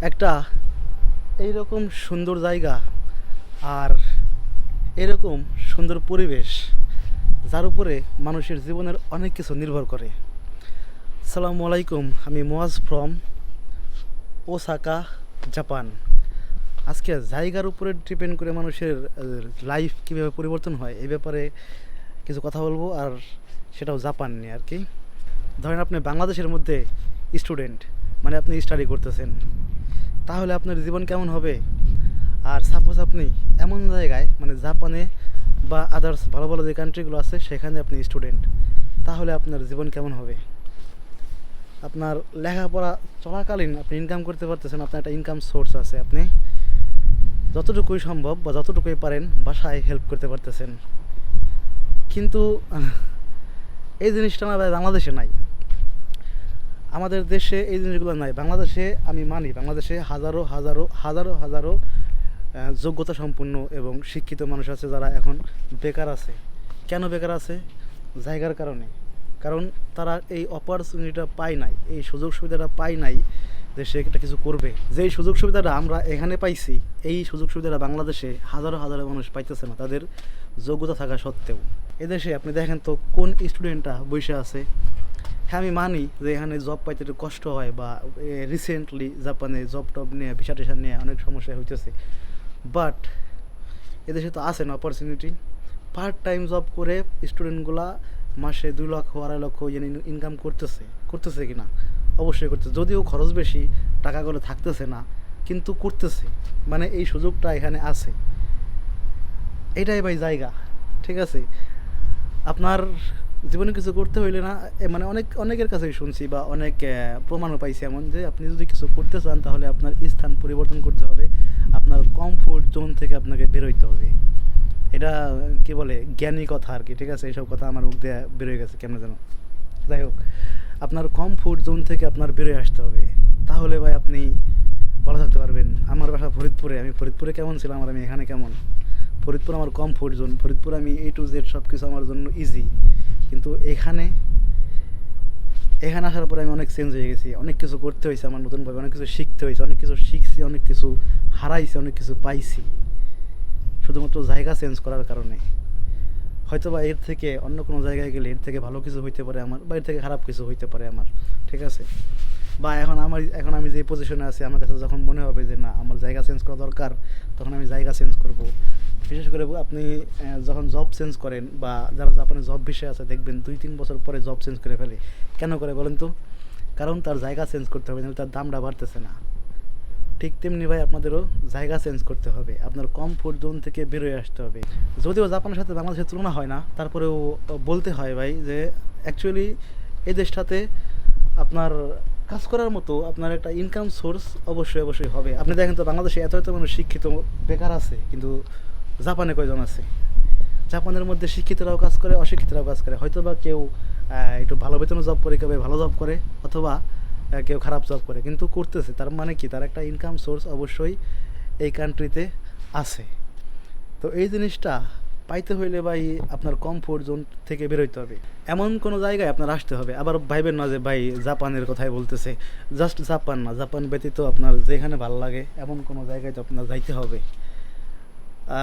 একটা এইরকম সুন্দর জায়গা আর এরকম সুন্দর পরিবেশ যার উপরে মানুষের জীবনের অনেক কিছু নির্ভর করে। আসসালামু আলাইকুম, আমি মোয়াজ ফ্রম ওসাকা, জাপান। আজকে জায়গার উপরে ডিপেন্ড করে মানুষের লাইফ কীভাবে পরিবর্তন হয় এই ব্যাপারে কিছু কথা বলবো, আর সেটাও জাপান নিয়ে আর কি। ধরেন আপনি বাংলাদেশের মধ্যে স্টুডেন্ট, মানে আপনি স্টাডি করতেছেন, তাহলে আপনার জীবন কেমন হবে? আর সাপোজ আপনি এমন জায়গায় মানে জাপানে বা আদার্স ভালো ভালো যে কান্ট্রিগুলো আছে সেখানে আপনি স্টুডেন্ট, তাহলে আপনার জীবন কেমন হবে? আপনার লেখাপড়া চলাকালীন আপনি ইনকাম করতে পারতেছেন, আপনার একটা ইনকাম সোর্স আছে, আপনি যতটুকুই সম্ভব বা যতটুকুই পারেন বাসায় হেল্প করতে পারতেছেন। কিন্তু এই জিনিসটা না ভাই বাংলাদেশে নাই। আমাদের দেশে এই জিনিসগুলো নাই। বাংলাদেশে আমি মানি, বাংলাদেশে হাজারো হাজারো হাজারো হাজারো যোগ্যতা সম্পন্ন এবং শিক্ষিত মানুষ আছে যারা এখন বেকার আছে। কেন বেকার আছে? জায়গার কারণে। কারণ তারা এই অপরচুনিটিটা পায় নাই, এই সুযোগ সুবিধাটা পায় নাই যে সে একটা কিছু করবে। যেই সুযোগ সুবিধাটা আমরা এখানে পাইছি, এই সুযোগ সুবিধাটা বাংলাদেশে হাজারো হাজারো মানুষ পাইতেছে না তাদের যোগ্যতা থাকা সত্ত্বেও। এদেশে আপনি দেখেন তো কোন স্টুডেন্টটা বসে আছে। হ্যাঁ, আমি মানি যে এখানে জব পাইতে একটু কষ্ট হয়, বা রিসেন্টলি জাপানে জব টব নিয়ে ভিসা টিসা নিয়ে অনেক সমস্যা হইতেছে, বাট এদেশে তো আছে না অপরচুনিটি। পার্ট টাইম জব করে স্টুডেন্টগুলা মাসে 2 লক্ষ 2.5 লক্ষ ইনকাম করতেছে কি না? অবশ্যই করতেছে, যদিও খরচ বেশি, টাকাগুলো থাকতেছে না, কিন্তু করতেছে। মানে এই সুযোগটা এখানে আছে। এটাই ভাই জায়গা, ঠিক আছে? আপনার জীবনে কিছু করতে হইলে না, মানে অনেকের কাছেই শুনছি বা অনেক প্রমাণও পাইছি এমন, যে আপনি যদি কিছু করতে চান তাহলে আপনার স্থান পরিবর্তন করতে হবে, আপনার কমফোর্ট জোন থেকে আপনাকে বেরোইতে হবে। এটা কি বলে জ্ঞানী কথা আর কি, ঠিক আছে? এইসব কথা আমার মুখ দিয়ে বেরোয় গেছে কেমন যেন। যাই হোক, আপনার কমফোর্ট জোন থেকে আপনার বেরোয় আসতে হবে, তাহলে ভাই আপনি ভালো থাকতে পারবেন। আমার বাসা ফরিদপুরে, আমি ফরিদপুরে কেমন ছিলাম আর আমি এখানে কেমন। ফরিদপুর আমার কমফোর্ট জোন, ফরিদপুর আমি A to Z সব কিছু আমার জন্য ইজি। কিন্তু এখানে এখানে আসার পরে আমি অনেক চেঞ্জ হয়ে গেছি, অনেক কিছু করতে হয়েছে আমার নতুনভাবে, অনেক কিছু শিখতে হয়েছে, অনেক কিছু শিখছি, অনেক কিছু হারাইছি, অনেক কিছু পাইছি, শুধুমাত্র জায়গা চেঞ্জ করার কারণে। হয়তো বা এর থেকে অন্য কোনো জায়গায় গেলে এর থেকে ভালো কিছু হইতে পারে আমার, বা এর থেকে খারাপ কিছু হইতে পারে আমার, ঠিক আছে? বা এখন আমি যে পজিশনে আছি, আমার কাছে যখন মনে হবে যে না আমার জায়গা চেঞ্জ করা দরকার, তখন আমি জায়গা চেঞ্জ করব। বিশেষ করে আপনি যখন জব চেঞ্জ করেন, বা যারা জাপানে জব বিষয় আছে দেখবেন 2-3 বছর পরে জব চেঞ্জ করে ফেলে। কেন করে বলেন তো? কারণ তার জায়গা চেঞ্জ করতে হবে, তার দামটা বাড়তেছে না। ঠিক তেমনি ভাই আপনাদেরও জায়গা চেঞ্জ করতে হবে, আপনার কমফোর্ট জোন থেকে বেরোয় আসতে হবে। যদিও জাপানের সাথে বাংলাদেশের তুলনা হয় না, তারপরেও বলতে হয় ভাই যে অ্যাকচুয়ালি এই দেশটাতে আপনার কাজ করার মতো আপনার একটা ইনকাম সোর্স অবশ্যই অবশ্যই হবে। আপনি দেখেন তো বাংলাদেশে এত এত মানুষ শিক্ষিত বেকার আছে, কিন্তু জাপানে কয়জন আছে? জাপানের মধ্যে শিক্ষিতরাও কাজ করে, অশিক্ষিতরাও কাজ করে। হয়তো বা কেউ একটু ভালো বেতনে জব করে, কেউ ভালো জব করে, অথবা কেউ খারাপ জব করে, কিন্তু করতেছে। তার মানে কি, তার একটা ইনকাম সোর্স অবশ্যই এই কান্ট্রিতে আছে। তো এই জিনিসটা পাইতে হইলে ভাই আপনার কমফোর্ট জোন থেকে বেরোইতে হবে, এমন কোনো জায়গায় আপনার আসতে হবে। আবার ভাইবেন না যে ভাই জাপানের কথাই বলতেছে, জাস্ট জাপান না, জাপান ব্যতীত আপনার যেখানে ভালো লাগে এমন কোনো জায়গায় তো আপনার যাইতে হবে।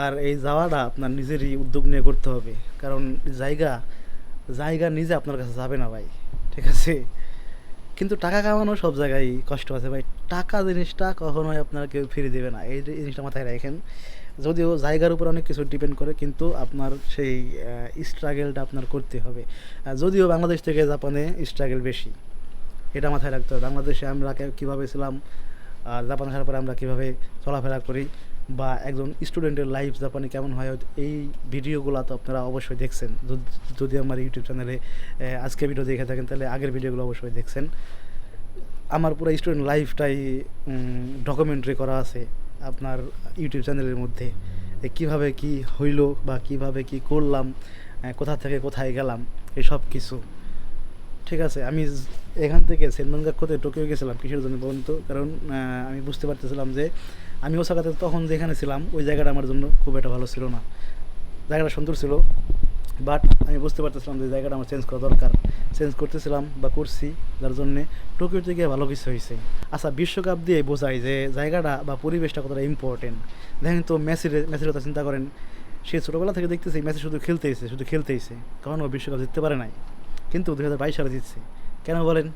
আর এই যাওয়াটা আপনার নিজেরই উদ্যোগ নিয়ে করতে হবে, কারণ জায়গা জায়গা নিজে আপনার কাছে যাবে না ভাই, ঠিক আছে? কিন্তু টাকা কামানো সব জায়গায় কষ্ট আছে ভাই, টাকা জিনিসটা কখনোই আপনার কেউ ফিরে দেবে না, এই জিনিসটা মাথায় রাখেন। যদিও জায়গার উপর অনেক কিছু ডিপেন্ড করে, কিন্তু আপনার সেই স্ট্রাগেলটা আপনার করতে হবে। যদিও বাংলাদেশ থেকে জাপানে স্ট্রাগেল বেশি, এটা মাথায় রাখতে হবে। বাংলাদেশে আমরা কীভাবে ছিলাম, আর জাপান আসার পরে আমরা কীভাবে চলাফেরা করি, বা একজন স্টুডেন্টের লাইফ জাপানে কেমন হয়, এই ভিডিওগুলো তো আপনারা অবশ্যই দেখছেন। যদি আমার ইউটিউব চ্যানেলে আজকে ভিডিও দেখে থাকেন, তাহলে আগের ভিডিওগুলো অবশ্যই দেখছেন। আমার পুরো স্টুডেন্ট লাইফটাই ডকুমেন্টারি করা আছে আপনার ইউটিউব চ্যানেলের মধ্যে। কীভাবে কি হইলো বা কিভাবে কি করলাম, কোথা থেকে কোথায় গেলাম, এই সব কিছু, ঠিক আছে? আমি এখান থেকে সেনমানগাক্কোতে টোকিও গেছিলাম কিসের জন্য বলুন তো? কারণ আমি বুঝতে পারতেছিলাম যে আমি ওসাকাতে তখন যেখানে ছিলাম ওই জায়গাটা আমার জন্য খুব একটা ভালো ছিল না। জায়গাটা সুন্দর ছিল, বাট আমি বুঝতে পারতেছিলাম যে জায়গাটা আমার চেঞ্জ করা দরকার, চেঞ্জ করতেছিলাম বা করছি, যার জন্যে টোকিওতে গিয়ে ভালো কিছু হয়েছে। আচ্ছা, বিশ্বকাপ দিয়ে বোঝায় যে জায়গাটা বা পরিবেশটা কতটা ইম্পর্টেন্ট। দেখেন তো মেসির কথা চিন্তা করেন, সে ছোটোবেলা থেকে দেখতেছি মেসি শুধু খেলতেইছে, কারণ ও বিশ্বকাপ জিততে পারে নাই, কিন্তু 2022 সালে জিতছে। কেন বলেন?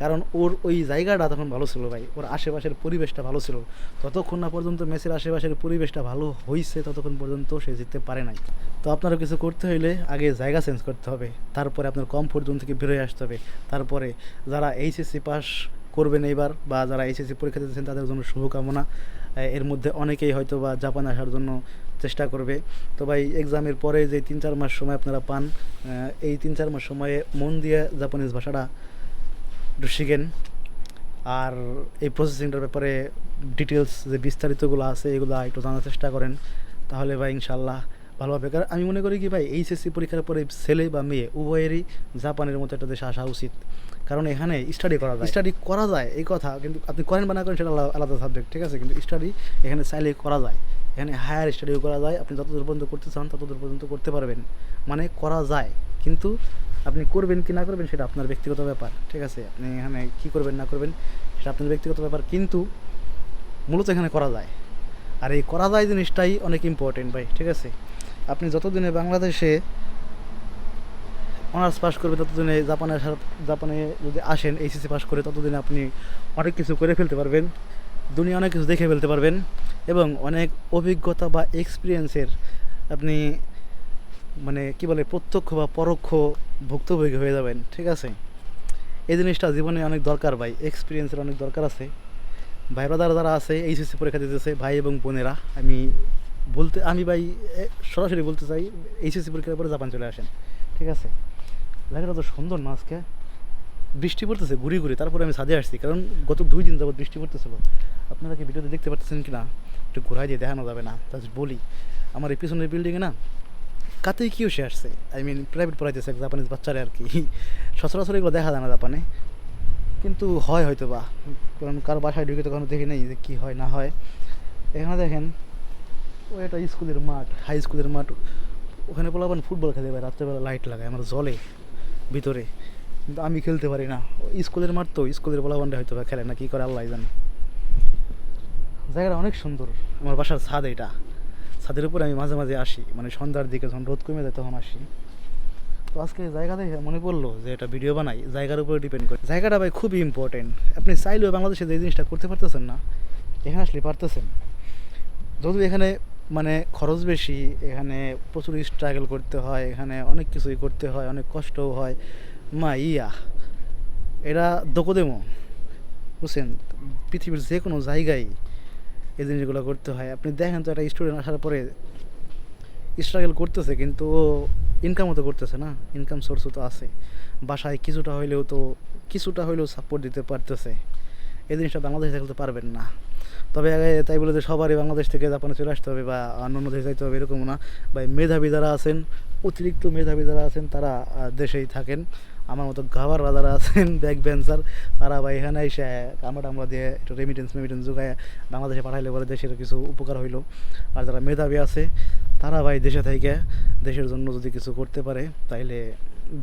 কারণ ওর ওই জায়গাটা তখন ভালো ছিল ভাই, ওর আশেপাশের পরিবেশটা ভালো ছিল। ততক্ষণ না পর্যন্ত মেসির আশেপাশের পরিবেশটা ভালো হয়েছে ততক্ষণ পর্যন্ত সে জিততে পারে নাই। তো আপনারও কিছু করতে হইলে আগে জায়গা চেঞ্জ করতে হবে, তারপরে আপনার কমফোর্ট জোন থেকে বেরোয় আসতে হবে। তারপরে যারা এইচএসসি পাস করবেন এইবার, বা যারা এইচএসসি পরীক্ষা দিতেছেন তাদের জন্য শুভকামনা। এর মধ্যে অনেকেই হয়তো বা জাপানে আসার জন্য চেষ্টা করবে। তো ভাই এক্সামের পরে যে 3-4 মাস সময় আপনারা পান, এই 3-4 মাস সময়ে মন দিয়ে জাপানিজ ভাষাটা একটু শিখেন। আর এই প্রসেসিংটার ব্যাপারে ডিটেলস যে বিস্তারিতগুলো আছে এগুলো একটু জানার চেষ্টা করেন, তাহলে ভাই ইনশাল্লাহ ভালো হবে। কারণ আমি মনে করি কি ভাই, এইচএসসি পরীক্ষার পরে ছেলে বা মেয়ে উভয়েরই জাপানের মতো একটা দেশে আসা উচিত। কারণ এখানে স্টাডি করা যায় এই কথা, কিন্তু আপনি করেন বা না করেন সেটা আলাদা সাবজেক্ট, ঠিক আছে, কিন্তু স্টাডি এখানে চাইলে করা যায়। এখানে হায়ার স্টাডিও করা যায়, আপনি যতদূর পর্যন্ত করতে চান ততদূর পর্যন্ত করতে পারবেন, মানে করা যায়। কিন্তু আপনি করবেন কি না করবেন সেটা আপনার ব্যক্তিগত ব্যাপার, ঠিক আছে, আপনি এখানে কী করবেন না করবেন সেটা আপনার ব্যক্তিগত ব্যাপার, কিন্তু মূলত এখানে করা যায়। আর এই করা যায় জিনিসটাই অনেক ইম্পর্টেন্ট ভাই, ঠিক আছে। আপনি যতদিনে বাংলাদেশে অনার্স পাস করবেন ততদিনে জাপানে যদি আসেন এইচএসসি পাস করে, ততদিনে আপনি অনেক কিছু করে ফেলতে পারবেন, দুনিয়া অনেক কিছু দেখে ফেলতে পারবেন, এবং অনেক অভিজ্ঞতা বা এক্সপিরিয়েন্সের আপনি মানে কী বলে প্রত্যক্ষ বা পরোক্ষ ভুক্তভোগী হয়ে যাবেন, ঠিক আছে। এই জিনিসটা জীবনে অনেক দরকার ভাই, এক্সপিরিয়েন্সের অনেক দরকার আছে। ভাই ব্রাদার যারা আছে এইচএসসি পরীক্ষা দিতেছে, ভাই এবং বোনেরা, আমি ভাই সরাসরি বলতে চাই, এইচএসসি পরীক্ষার পরে জাপান চলে আসেন, ঠিক আছে। জায়গাটা তো সুন্দর না, আজকে বৃষ্টি পড়তেছে ঘুরি ঘুরি, তারপরে আমি ছাদে আসছি, কারণ গত 2 দিন যাবত বৃষ্টি পড়তেছিল। আপনারা কি ভিডিওতে দেখতে পাচ্ছেন কি না একটু ঘোরাই দিয়ে দেখানো যাবে না, জাস্ট বলি, আমার এই পিছনের বিল্ডিংয়ে না কাতেই কিউসে আসছে, প্রাইভেট পড়াইতেছে এক জাপানিজ বাচ্চারা আর কি। সচরাচর এগুলো দেখা যায় না জাপানে, কিন্তু হয় হয়তো বা, কারণ কারো বাসায় ঢুকে তো কখনো দেখি নেই যে কী হয় না হয়। এখানে দেখেন ওই একটা স্কুলের মাঠ, হাই স্কুলের মাঠ, ওখানে পোলাপান ফুটবল খেলে ভাই, রাত্রেবেলা লাইট লাগায়, আমার জলে ভিতরে, কিন্তু আমি খেলতে পারি না। স্কুলের মাঠ তো, স্কুলের পোলাপানটা হয়তো বা খেলে না, কী করে আল্লাহ জানে। জায়গাটা অনেক সুন্দর, আমার বাসার ছাদ এটা, ছাদের উপরে আমি মাঝে মাঝে আসি, মানে সন্ধ্যার দিকে যখন রোদ কমে যায় তখন আসি। তো আজকে জায়গা দেখে মনে পড়লো যে এটা ভিডিও বানাই, জায়গার উপরে ডিপেন্ড করে। জায়গাটা ভাই খুবই ইম্পর্টেন্ট, আপনি চাইলেও বাংলাদেশে যে জিনিসটা করতে পারতেছেন না এখানে আসলে পারতেছেন। যদিও এখানে মানে খরচ বেশি, এখানে প্রচুর স্ট্রাগল করতে হয়, এখানে অনেক কিছুই করতে হয়, অনেক কষ্টও হয়, এরা দোকোদেমো, বুঝছেন, পৃথিবীর যে কোনো জায়গায় এই জিনিসগুলো করতে হয়। আপনি দেখেন তো একটা স্টুডেন্ট আসার পরে স্ট্রাগল করতেছে, কিন্তু ও ইনকামও তো করতেছে না, ইনকাম সোর্সও তো আছে, বাসায় কিছুটা হইলেও সাপোর্ট দিতে পারতেছে। এই জিনিসটা বাংলাদেশে থাকতে পারবেন না। তবে আগে তাই বলে যে সবারই বাংলাদেশ থেকে জাপানে চলে আসতে হবে বা অন্য দেশে যাইতে হবে এরকম না ভাই। মেধাবী যারা আছেন, অতিরিক্ত মেধাবী যারা আছেন তারা দেশেই থাকেন। আমার মতো গাওয়ার যারা আছেন ব্যাক বেঞ্চার, তারা ভাই এখানে এসে আমরা দিয়ে একটু রেমিটেন্স জোগায় বাংলাদেশে পাঠাইলে পরে দেশের কিছু উপকার হইলো। আর যারা মেধাবী আছে তারা ভাই দেশে থেকে দেশের জন্য যদি কিছু করতে পারে তাইলে,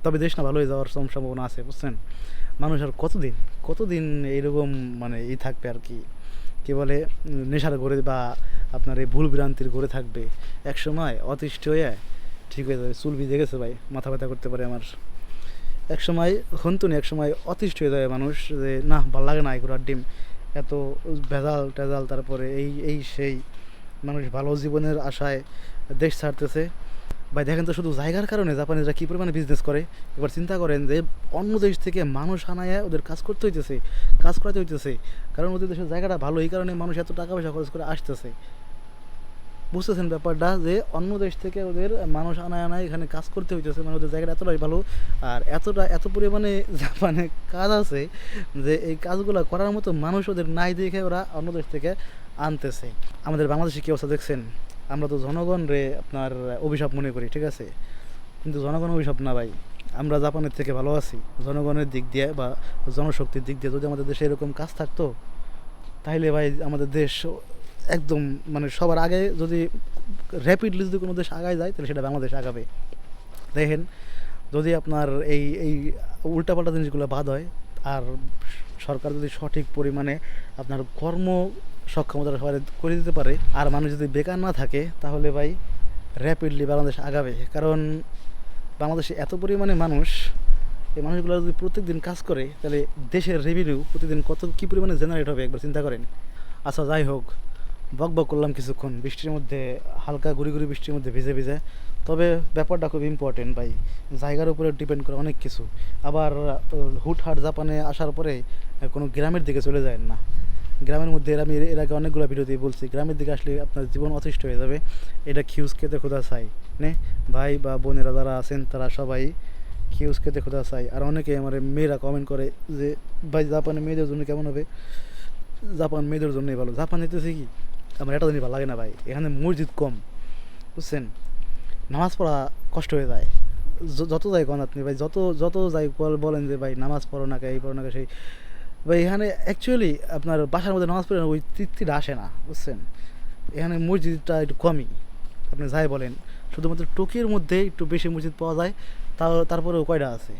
তবে দেশ না ভালো হয়ে যাওয়ার সম্ভাবনা আছে, বুঝছেন। মানুষ আর কতদিন এইরকম মানে থাকবে আর কি, কী বলে, নেশার ঘরে বা আপনার এই ভুল ভ্রান্তির ঘরে থাকবে। এক সময় অতিষ্ঠ হয়ে ঠিক হয়ে যাবে, চুল ভিজে গেছে ভাই, মাথা ব্যথা করতে পারে আমার, এক সময় এক সময় অতিষ্ঠ হয়ে যাবে মানুষ, যে না ভালো লাগে না এগুলোর ডিম, এত ভেজাল, তারপরে সেই মানুষ ভালো জীবনের আশায় দেশ ছাড়তেছে। ভাই দেখেন তো শুধু জায়গার কারণে জাপানিজরা কী পরিমাণে বিজনেস করে। এবার চিন্তা করেন যে অন্য দেশ থেকে মানুষ আনায় ওদের কাজ করাতে হইতেছে, কারণ ওদের দেশের জায়গাটা ভালো, এই কারণে মানুষ এত টাকা পয়সা খরচ করে আসতেছে। বুঝতেছেন ব্যাপারটা, যে অন্য দেশ থেকে ওদের মানুষ আনায় এখানে কাজ করতে হইতেছে, মানে ওদের জায়গাটা এতটাই ভালো, আর এত পরিমাণে জাপানে কাজ আছে যে এই কাজগুলো করার মতো মানুষ ওদের নাই দেখে ওরা অন্য দেশ থেকে আনতেছে। আমাদের বাংলাদেশে কী অবস্থা দেখছেন, আমরা তো জনগণ রে আপনার অভিশাপ মনে করি, ঠিক আছে, কিন্তু জনগণ অভিশাপ না ভাই, আমরা জাপানের থেকে ভালো আছি জনগণের দিক দিয়ে বা জনশক্তির দিক দিয়ে। যদি আমাদের দেশে এরকম কাজ থাকতো তাহলে ভাই আমাদের দেশ একদম মানে সবার আগে, যদি র্যাপিডলি যদি কোনো দেশ আগায় যায় তাহলে সেটা বাংলাদেশ আগাবে। দেখেন, যদি আপনার এই উল্টাপাল্টা জিনিসগুলো বাদ হয়, আর সরকার যদি সঠিক পরিমাণে আপনার কর্ম সক্ষমতা সবাই করে দিতে পারে, আর মানুষ যদি বেকার না থাকে, তাহলে ভাই র্যাপিডলি বাংলাদেশ আগাবে। কারণ বাংলাদেশে এত পরিমাণে মানুষ, এই মানুষগুলো যদি প্রত্যেকদিন কাজ করে, তাহলে দেশের রেভিনিউ প্রতিদিন কত কী পরিমাণে জেনারেট হবে একবার চিন্তা করেন। আচ্ছা, যাই হোক, বক বক করলাম কিছুক্ষণ বৃষ্টির মধ্যে, হালকা গুড়ি গুড়ি বৃষ্টির মধ্যে ভিজে ভিজে। তবে ব্যাপারটা খুব ইম্পর্টেন্ট ভাই, জায়গার উপরে ডিপেন্ড করে অনেক কিছু। আবার হুটহাট জাপানে আসার পরে কোনো গ্রামের দিকে চলে যায় না। গ্রামের মধ্যে আমি এর আগে অনেকগুলো ভিডিওতেই বলছি, গ্রামের দিকে আসলে আপনার জীবন অতিষ্ঠ হয়ে যাবে। এটা খিউজ খেতে খোদা চাই নে, ভাই বা বোনেরা যারা আছেন তারা সবাই খিউজ খেতে খোদা চাই। আর অনেকে আমার মেয়েরা কমেন্ট করে যে ভাই জাপানে মেয়েদের জন্য কেমন হবে? জাপান মেয়েদের জন্যই ভালো। জাপান যেতেছে কি, আমার এটা জিনিস ভালো লাগে না ভাই, এখানে মসজিদ কম, বুঝছেন? নামাজ পড়া কষ্ট হয়ে যায়। যত যাই কন আপনি ভাই, যত যত যাই বলেন যে ভাই নামাজ পড়ো না কে, এই পড়ো না কে, সেই ভাই এখানে অ্যাকচুয়ালি আপনার বাসার মধ্যে নামাজ পড়ে ওই তৃপ্তিটা আসে না, বুঝছেন? এখানে মসজিদটা একটু কমই, আপনি যাই বলেন। শুধুমাত্র টোকিওর মধ্যে একটু বেশি মসজিদ পাওয়া যায়, তারপরেও কয়টা আছে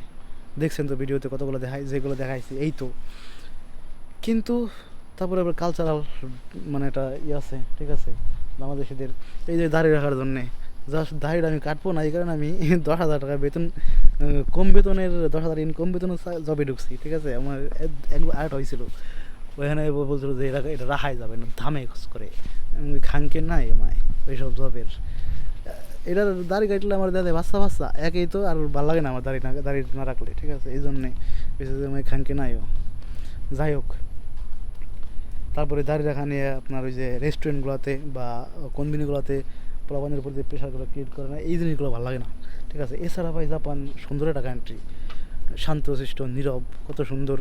দেখছেন তো ভিডিওতে, কতগুলো দেখাই, যেগুলো দেখাইছি এই তো। কিন্তু তারপরে আবার কালচারাল মানে একটা আছে, ঠিক আছে, বাংলাদেশিদের এই যে দাড়ি রাখার জন্যে। জাস্ট দাড়িটা আমি কাটবো না, এই কারণে আমি 10,000 টাকা বেতন, কম বেতনের 10,000 কম বেতনের জবে ঢুকছি, ঠিক আছে। আমার একবার আর্ট হয়েছিল, ওইখানে বলছিল যে এটা রাখাই যাবে না, দামে খোঁজ করে খানকে নাই আমায় ওইসব জবের। এটার দাড়ি কাটলে আমার দাদা বাচ্চা বাচ্চা একই তো, আর ভালো লাগে না আমার দাড়ি না রাখলে, ঠিক আছে। এই জন্যে বেশি খানকে নাইও। যাই হোক, তারপরে দাঁড়িয়ে রাখা নিয়ে আপনার ওই যে রেস্টুরেন্টগুলোতে বা কনভিনিগুলোতে পোলাপানের উপর যে প্রেশারগুলো ক্রিয়েট করে না, এই জিনিসগুলো ভালো লাগে না, ঠিক আছে। এছাড়া ভাই জাপান সুন্দর একটা কান্ট্রি, শান্তশিষ্ট, নীরব, কত সুন্দর।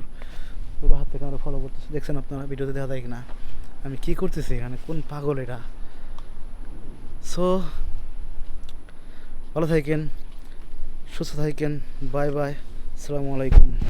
হাত থেকে আমরা ফলো করতেছি, দেখছেন আপনারা ভিডিওতে দেখা যায় কিনা আমি কী করতেছি এখানে, কোন পাগল এটা। সো ভালো থাকেন, সুস্থ থাকেন, বাই বাই, আসসালামু আলাইকুম।